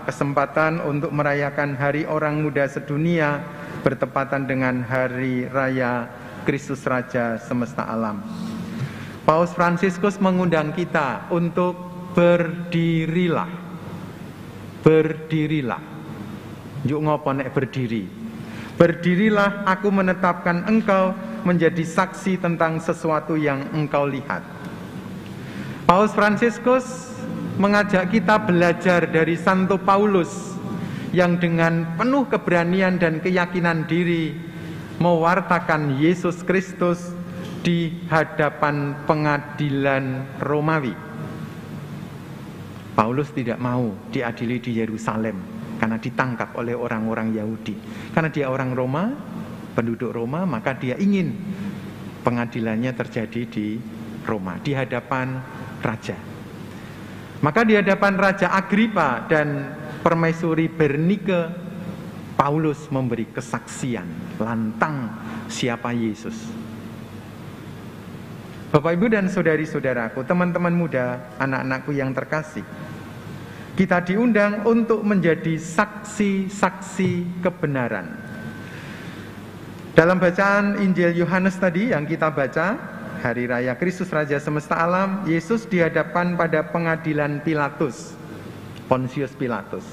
kesempatan untuk merayakan Hari Orang Muda Sedunia bertepatan dengan Hari Raya Kristus Raja Semesta Alam. Paus Fransiskus mengundang kita untuk berdirilah. Berdirilah. Yuk ngopo nek berdiri. Berdirilah, aku menetapkan engkau menjadi saksi tentang sesuatu yang engkau lihat. Paus Fransiskus mengajak kita belajar dari Santo Paulus yang dengan penuh keberanian dan keyakinan diri mewartakan Yesus Kristus di hadapan pengadilan Romawi. Paulus tidak mau diadili di Yerusalem karena ditangkap oleh orang-orang Yahudi. Karena dia orang Roma, penduduk Roma, maka dia ingin pengadilannya terjadi di Roma, di hadapan raja. Maka di hadapan Raja Agripa dan Permaisuri Bernike, Paulus memberi kesaksian lantang siapa Yesus. Bapak, Ibu, dan saudari-saudaraku, teman-teman muda, anak-anakku yang terkasih, kita diundang untuk menjadi saksi-saksi kebenaran. Dalam bacaan Injil Yohanes tadi yang kita baca, Hari Raya Kristus Raja Semesta Alam, Yesus dihadapkan pada pengadilan Pilatus, Pontius Pilatus.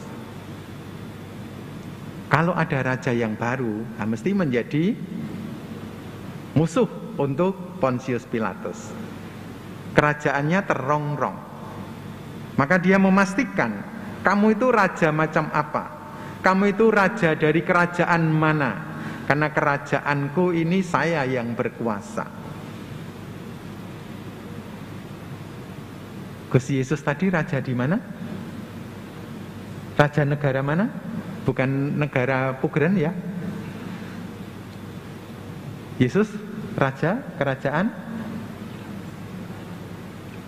Kalau ada raja yang baru, mesti menjadi musuh untuk Pontius Pilatus. Kerajaannya terongrong. Maka dia memastikan, kamu itu raja macam apa? Kamu itu raja dari kerajaan mana? Karena kerajaanku ini saya yang berkuasa. Gusti Yesus tadi raja di mana? Raja negara mana? Bukan negara Pugeran ya. Yesus raja kerajaan?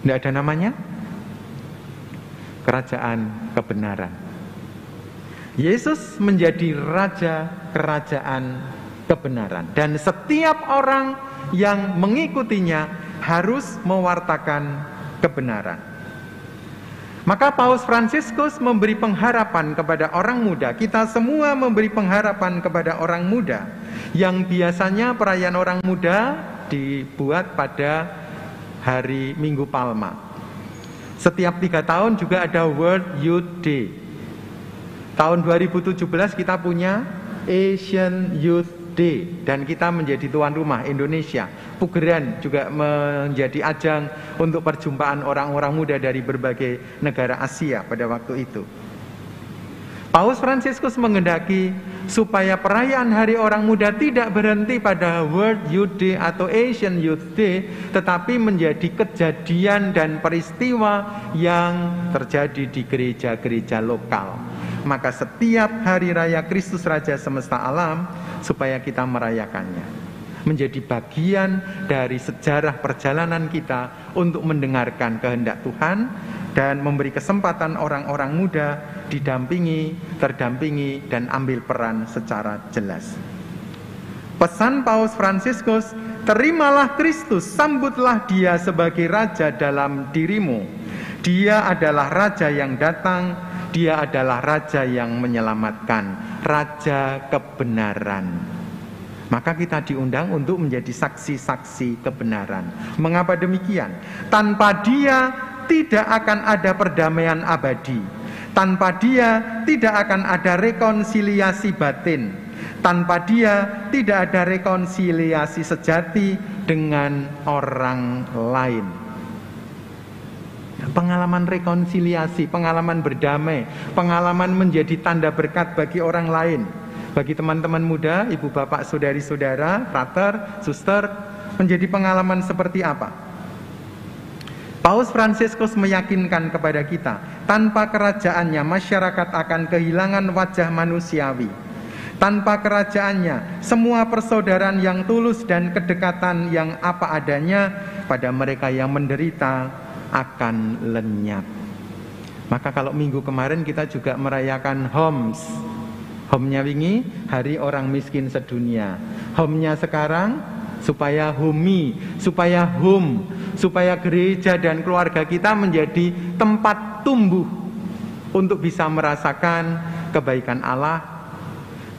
Tidak ada namanya? Kerajaan kebenaran. Yesus menjadi raja kerajaan kebenaran. Dan setiap orang yang mengikutinya harus mewartakan kebenaran. Maka Paus Fransiskus memberi pengharapan kepada orang muda. Kita semua memberi pengharapan kepada orang muda. Yang biasanya perayaan orang muda dibuat pada hari Minggu Palma. Setiap 3 tahun juga ada World Youth Day. Tahun 2017 kita punya Asian Youth Day. Dan kita menjadi tuan rumah Indonesia. Pugeran juga menjadi ajang untuk perjumpaan orang-orang muda dari berbagai negara Asia pada waktu itu. Paus Fransiskus menghendaki supaya perayaan Hari Orang Muda tidak berhenti pada World Youth Day atau Asian Youth Day, tetapi menjadi kejadian dan peristiwa yang terjadi di gereja-gereja lokal. Maka setiap Hari Raya Kristus Raja Semesta Alam supaya kita merayakannya, menjadi bagian dari sejarah perjalanan kita untuk mendengarkan kehendak Tuhan dan memberi kesempatan orang-orang muda didampingi, terdampingi, dan ambil peran secara jelas. Pesan Paus Fransiskus, terimalah Kristus, sambutlah Dia sebagai Raja dalam dirimu. Dia adalah Raja yang datang, Dia adalah Raja yang menyelamatkan, Raja kebenaran. Maka kita diundang untuk menjadi saksi-saksi kebenaran. Mengapa demikian? Tanpa Dia tidak akan ada perdamaian abadi. Tanpa Dia tidak akan ada rekonsiliasi batin. Tanpa Dia tidak ada rekonsiliasi sejati dengan orang lain. Pengalaman rekonsiliasi, pengalaman berdamai, pengalaman menjadi tanda berkat bagi orang lain. Bagi teman-teman muda, ibu bapak, saudari-saudara, frater, suster, menjadi pengalaman seperti apa? Paus Fransiskus meyakinkan kepada kita, tanpa kerajaannya masyarakat akan kehilangan wajah manusiawi. Tanpa kerajaannya, semua persaudaraan yang tulus dan kedekatan yang apa adanya pada mereka yang menderita akan lenyap. Maka kalau minggu kemarin kita juga merayakan HOMS. HOM-nya wingi, Hari Orang Miskin Sedunia. HOM-nya sekarang supaya HUMI, supaya HUM, supaya gereja dan keluarga kita menjadi tempat tumbuh, untuk bisa merasakan kebaikan Allah.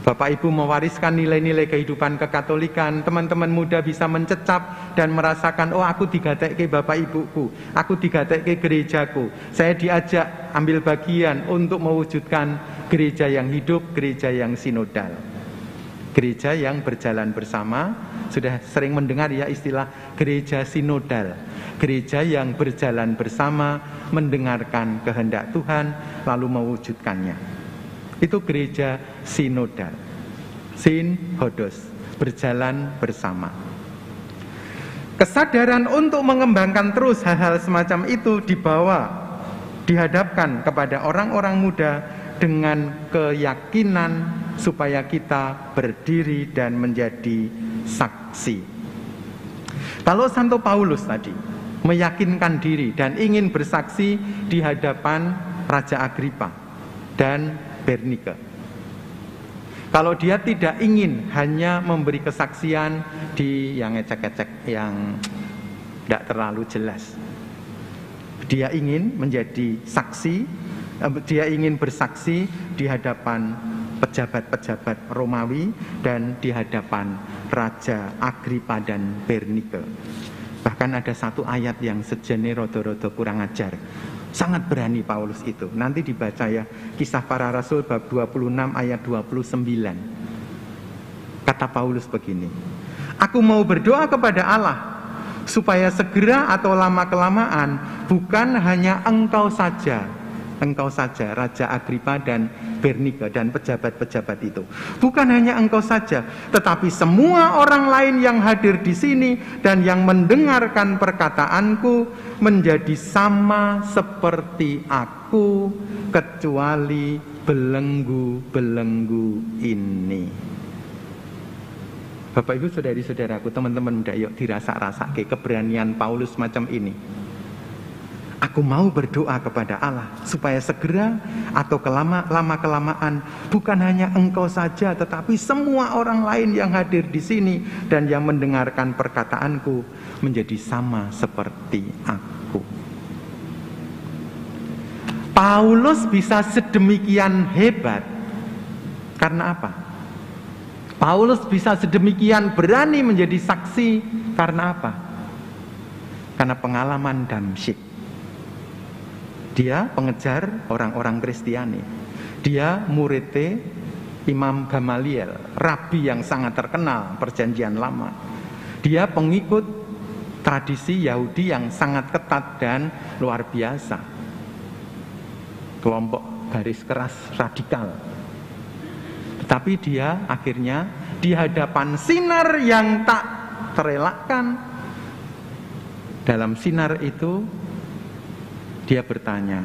Bapak Ibu mewariskan nilai-nilai kehidupan kekatolikan, teman-teman muda bisa mencecap dan merasakan, oh aku digatekke Bapak Ibuku, aku digatekke gerejaku. Saya diajak ambil bagian untuk mewujudkan gereja yang hidup, gereja yang sinodal. Gereja yang berjalan bersama, sudah sering mendengar ya istilah gereja sinodal. Gereja yang berjalan bersama, mendengarkan kehendak Tuhan, lalu mewujudkannya. Itu gereja sinodal, sinhodos, berjalan bersama. Kesadaran untuk mengembangkan terus hal-hal semacam itu dihadapkan kepada orang-orang muda dengan keyakinan supaya kita berdiri dan menjadi saksi. Kalau Santo Paulus tadi meyakinkan diri dan ingin bersaksi di hadapan Raja Agripa dan Bernike. Kalau dia tidak ingin hanya memberi kesaksian di yang ecek-ecek, yang tidak terlalu jelas. Dia ingin menjadi saksi, dia ingin bersaksi di hadapan pejabat-pejabat Romawi dan di hadapan Raja Agripa dan Bernike. Bahkan ada satu ayat yang sejene rodo-rodo kurang ajar. Sangat berani Paulus itu. Nanti dibaca ya, Kisah Para Rasul bab 26 ayat 29. Kata Paulus begini, aku mau berdoa kepada Allah supaya segera atau lama-kelamaan bukan hanya engkau saja Raja Agripa dan Bernike dan pejabat-pejabat itu. Bukan hanya engkau saja, tetapi semua orang lain yang hadir di sini dan yang mendengarkan perkataanku menjadi sama seperti aku, kecuali belenggu-belenggu ini. Bapak Ibu saudari-saudaraku, teman-teman muda, yuk dirasa-rasake keberanian Paulus macam ini. Aku mau berdoa kepada Allah supaya segera atau lama-kelamaan bukan hanya engkau saja, tetapi semua orang lain yang hadir di sini dan yang mendengarkan perkataanku menjadi sama seperti aku. Paulus bisa sedemikian hebat karena apa? Paulus bisa sedemikian berani menjadi saksi karena apa? Karena pengalaman Damsyik. Dia pengejar orang-orang Kristiani. Dia muridnya Imam Gamaliel, rabi yang sangat terkenal perjanjian lama. Dia pengikut tradisi Yahudi yang sangat ketat dan luar biasa. Kelompok garis keras radikal. Tetapi dia akhirnya di hadapan sinar yang tak terelakkan. Dalam sinar itu dia bertanya,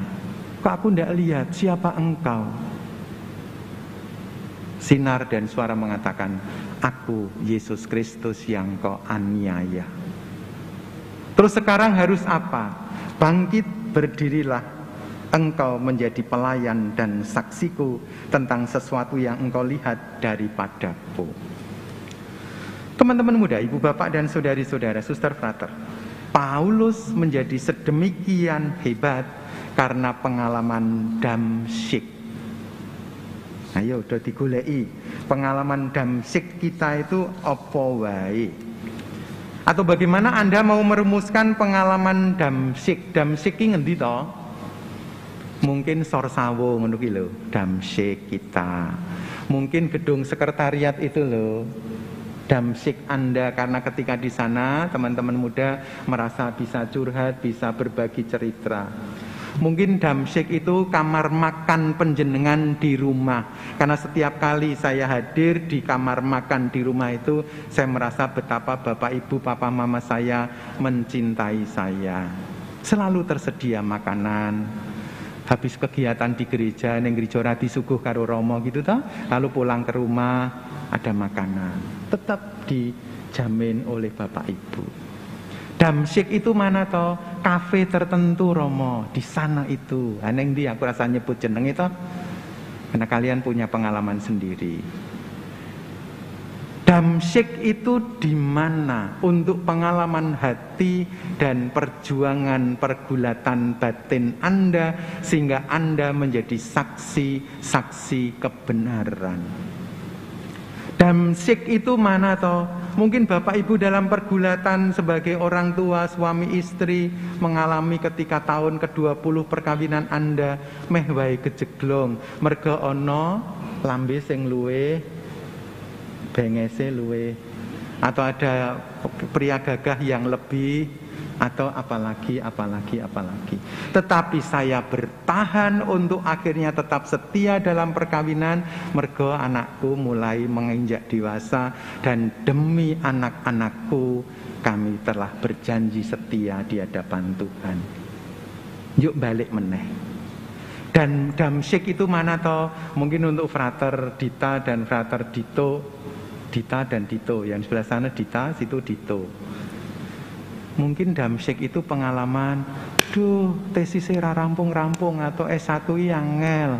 kok aku tidak lihat siapa engkau? Sinar dan suara mengatakan, aku Yesus Kristus yang kau aniaya. Terus sekarang harus apa? Bangkit, berdirilah. Engkau menjadi pelayan dan saksiku tentang sesuatu yang engkau lihat daripadaku. Teman-teman muda, ibu bapak dan saudari-saudara, suster frater, Paulus menjadi sedemikian hebat karena pengalaman Damsyik. Ayo udah digoleki pengalaman Damsyik kita itu apa wae? Atau bagaimana Anda mau merumuskan pengalaman Damsyik? Damsyik ki ngendi to? Mungkin Sorsawo ngono ki lho, Damsyik kita. Mungkin gedung sekretariat itu loh. Damsyik Anda, karena ketika di sana teman-teman muda merasa bisa curhat, bisa berbagi cerita. Mungkin Damsyik itu kamar makan penjenengan di rumah, karena setiap kali saya hadir di kamar makan di rumah itu, saya merasa betapa bapak ibu papa mama saya mencintai saya. Selalu tersedia makanan. Habis kegiatan di gereja, neng gereja ora disuguh karo Romo gitu toh, lalu pulang ke rumah ada makanan. Tetap dijamin oleh bapak ibu. Damsyik itu mana toh? Kafe tertentu Romo, di sana itu. Neng di aku rasa nyebut jeneng itu, karena kalian punya pengalaman sendiri. Damsyik itu di mana untuk pengalaman hati dan perjuangan pergulatan batin Anda sehingga Anda menjadi saksi-saksi kebenaran. Damsyik itu mana toh? Mungkin Bapak Ibu dalam pergulatan sebagai orang tua, suami istri mengalami ketika tahun ke-20 perkawinan Anda meh wae kejeglong merga ana lambe sing luwih bengese luwe, atau ada pria gagah yang lebih, atau apalagi. Tetapi saya bertahan untuk akhirnya tetap setia dalam perkawinan mergo anakku mulai menginjak dewasa, dan demi anak-anakku kami telah berjanji setia di hadapan Tuhan. Yuk balik meneh. Dan damsyik itu mana toh? Mungkin untuk Frater Dita dan Frater Dito. Dita dan Dito, yang sebelah sana Dita, situ Dito. Mungkin damsyik itu pengalaman, duh tesisnya rampung-rampung, atau S1 yang ngel,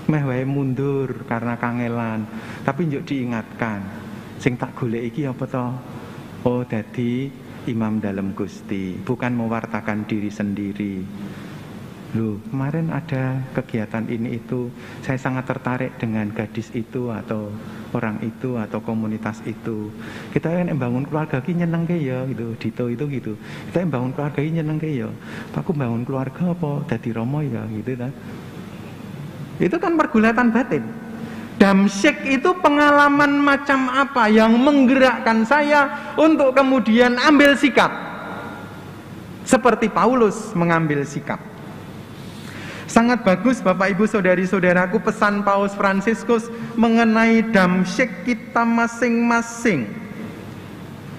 meh wae mundur karena kangelan. Tapi njuk diingatkan, sing tak golek iki apa toh? Oh dadi imam dalam Gusti, bukan mewartakan diri sendiri. Loh, kemarin ada kegiatan ini itu, saya sangat tertarik dengan gadis itu atau orang itu atau komunitas itu. Kita kan membangun keluarga ki nyenengke ya gitu, Dito itu gitu. Kita membangun keluarga ki nyenengke ya. Aku bangun keluarga apa dadi romo ya gitu kan. Itu kan pergulatan batin. Damsyik itu pengalaman macam apa yang menggerakkan saya untuk kemudian ambil sikap. Seperti Paulus mengambil sikap. Sangat bagus Bapak Ibu saudari-saudaraku pesan Paus Fransiskus mengenai damsyik kita masing-masing.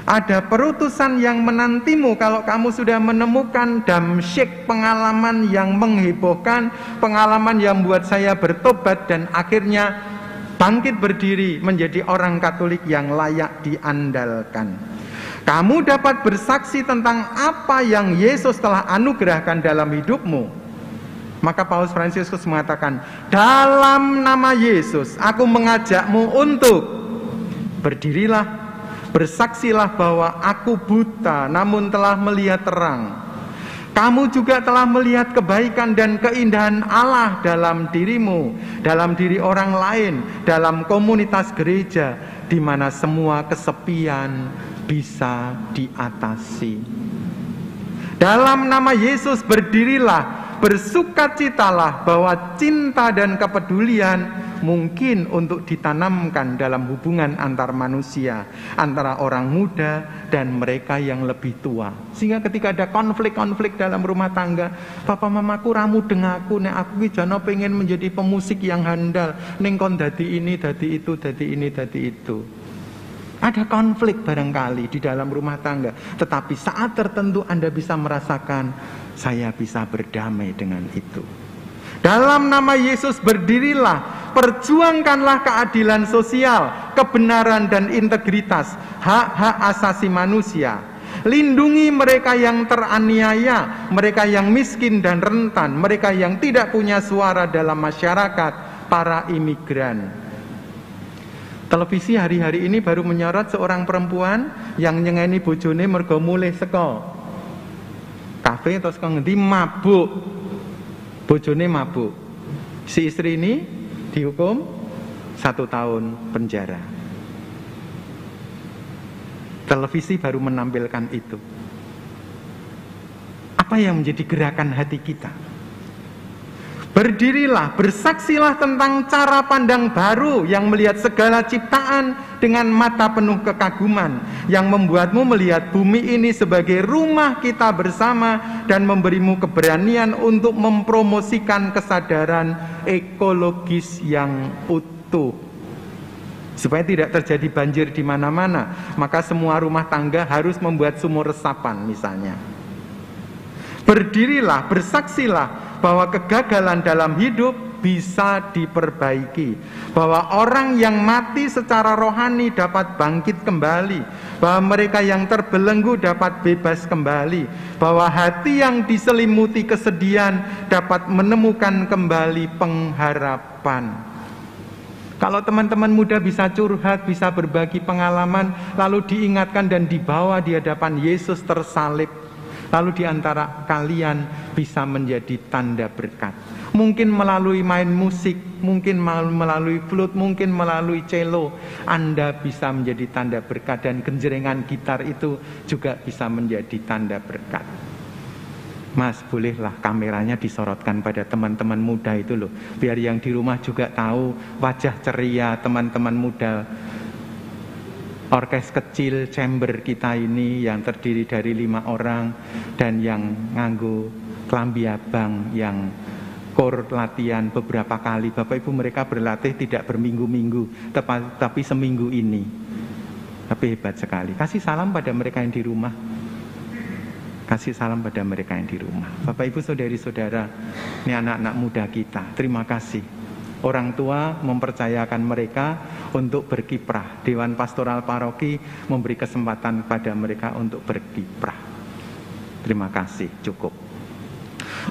Ada perutusan yang menantimu kalau kamu sudah menemukan damsyik, pengalaman yang menghebohkan, pengalaman yang membuat saya bertobat dan akhirnya bangkit berdiri menjadi orang Katolik yang layak diandalkan. Kamu dapat bersaksi tentang apa yang Yesus telah anugerahkan dalam hidupmu. Maka Paus Fransiskus mengatakan, dalam nama Yesus aku mengajakmu untuk berdirilah, bersaksilah bahwa aku buta namun telah melihat terang. Kamu juga telah melihat kebaikan dan keindahan Allah dalam dirimu, dalam diri orang lain, dalam komunitas gereja, di mana semua kesepian bisa diatasi. Dalam nama Yesus berdirilah, bersukacitalah bahwa cinta dan kepedulian mungkin untuk ditanamkan dalam hubungan antar manusia, antara orang muda dan mereka yang lebih tua. Sehingga ketika ada konflik-konflik dalam rumah tangga, papa mamaku ramu dengaku, nek aku iki jane pengen menjadi pemusik yang handal, ning kon dadi ini, dadi itu, dadi ini, dadi itu. Ada konflik barangkali di dalam rumah tangga, tetapi saat tertentu Anda bisa merasakan, saya bisa berdamai dengan itu. Dalam nama Yesus berdirilah, perjuangkanlah keadilan sosial, kebenaran dan integritas, hak-hak asasi manusia. Lindungi mereka yang teraniaya, mereka yang miskin dan rentan, mereka yang tidak punya suara dalam masyarakat, para imigran. Televisi hari-hari ini baru menyorot seorang perempuan yang nyengeni bojone mergo mulih saka kafe terus kok ngendi mabuk. Bojone mabuk. Si istri ini dihukum 1 tahun penjara. Televisi baru menampilkan itu. Apa yang menjadi gerakan hati kita? Berdirilah, bersaksilah tentang cara pandang baru yang melihat segala ciptaan dengan mata penuh kekaguman, yang membuatmu melihat bumi ini sebagai rumah kita bersama dan memberimu keberanian untuk mempromosikan kesadaran ekologis yang utuh. Supaya tidak terjadi banjir di mana-mana, maka semua rumah tangga harus membuat sumur resapan misalnya. Berdirilah, bersaksilah bahwa kegagalan dalam hidup bisa diperbaiki, bahwa orang yang mati secara rohani dapat bangkit kembali, bahwa mereka yang terbelenggu dapat bebas kembali, bahwa hati yang diselimuti kesedihan dapat menemukan kembali pengharapan. Kalau teman-teman muda bisa curhat, bisa berbagi pengalaman, lalu diingatkan dan dibawa di hadapan Yesus tersalib, lalu di antara kalian bisa menjadi tanda berkat. Mungkin melalui main musik, mungkin melalui flute, mungkin melalui cello, Anda bisa menjadi tanda berkat, dan genjrengan gitar itu juga bisa menjadi tanda berkat. Mas, bolehlah kameranya disorotkan pada teman-teman muda itu loh, biar yang di rumah juga tahu wajah ceria teman-teman muda orkes kecil chamber kita ini yang terdiri dari 5 orang, dan yang nganggo klambi abang, yang kor latihan beberapa kali. Bapak Ibu, mereka berlatih tidak berminggu-minggu, tapi seminggu ini. Tapi hebat sekali. Kasih salam pada mereka yang di rumah. Kasih salam pada mereka yang di rumah. Bapak Ibu, saudari-saudara, ini anak-anak muda kita, terima kasih. Orang tua mempercayakan mereka untuk berkiprah. Dewan Pastoral Paroki memberi kesempatan pada mereka untuk berkiprah. Terima kasih, cukup.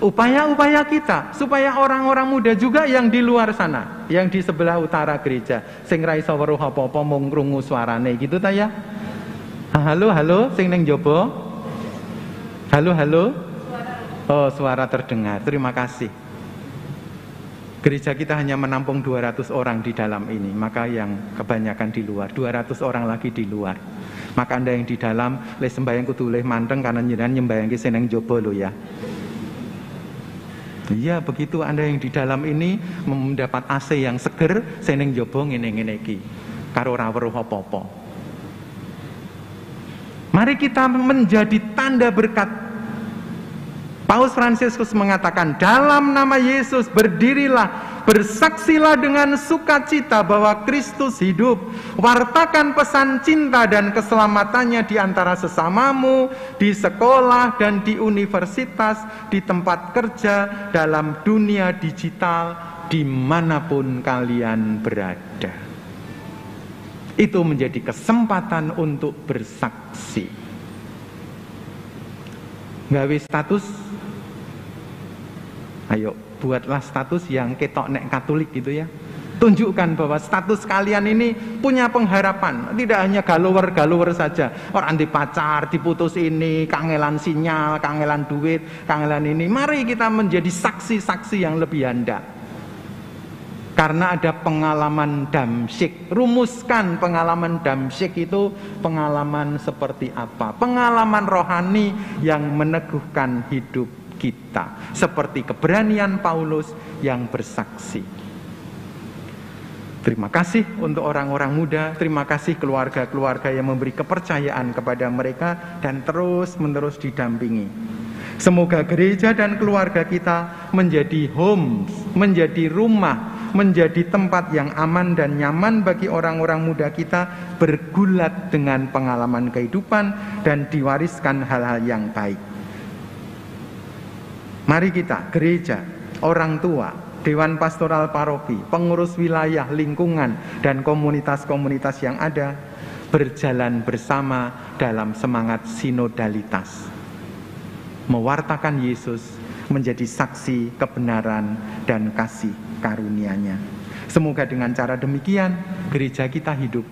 Upaya-upaya kita supaya orang-orang muda juga yang di luar sana, yang di sebelah utara gereja, sing ra iso weruh apa-apa mung krungu suarane gitu ta ya. Halo, halo, sing ning njaba. Halo, halo. Oh, suara terdengar. Terima kasih. Gereja kita hanya menampung 200 orang di dalam ini, maka yang kebanyakan di luar, 200 orang lagi di luar. Maka Anda yang di dalam, le sembahyang kudu le manteng karena njenengan nyembahyang ki seneng jaba lho ya. Iya, begitu Anda yang di dalam ini mendapat AC yang seger, seneng jaba ngene-ngene iki. Karo ora weruh apa-apa. Mari kita menjadi tanda berkat. Paus Fransiskus mengatakan, dalam nama Yesus berdirilah, bersaksilah dengan sukacita bahwa Kristus hidup. Wartakan pesan cinta dan keselamatannya di antara sesamamu, di sekolah dan di universitas, di tempat kerja, dalam dunia digital, dimanapun kalian berada. Itu menjadi kesempatan untuk bersaksi. Gawe status, ayo buatlah status yang ketok nek Katolik gitu ya. Tunjukkan bahwa status kalian ini punya pengharapan. Tidak hanya galower-galower saja. Orang di pacar, diputus ini, kangelan sinyal, kangelan duit, kangelan ini. Mari kita menjadi saksi-saksi yang lebih handal. Karena ada pengalaman damsyik. Rumuskan pengalaman damsyik itu pengalaman seperti apa? Pengalaman rohani yang meneguhkan hidup kita. Seperti keberanian Paulus yang bersaksi. Terima kasih untuk orang-orang muda. Terima kasih keluarga-keluarga yang memberi kepercayaan kepada mereka dan terus-menerus didampingi. Semoga gereja dan keluarga kita menjadi home, menjadi rumah, menjadi tempat yang aman dan nyaman bagi orang-orang muda kita, bergulat dengan pengalaman kehidupan dan diwariskan hal-hal yang baik. Mari kita, gereja, orang tua, Dewan Pastoral Paroki, pengurus wilayah, lingkungan, dan komunitas-komunitas yang ada, berjalan bersama dalam semangat sinodalitas. Mewartakan Yesus, menjadi saksi kebenaran dan kasih karunia-Nya. Semoga dengan cara demikian gereja kita hidup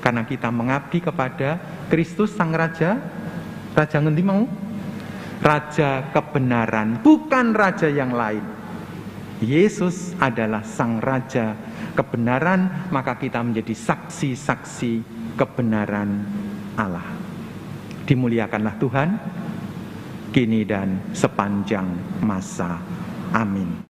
karena kita mengabdi kepada Kristus Sang Raja. Raja ngendi mau? Raja kebenaran, bukan raja yang lain. Yesus adalah Sang Raja kebenaran, maka kita menjadi saksi-saksi kebenaran Allah. Dimuliakanlah Tuhan kini dan sepanjang masa. Amin.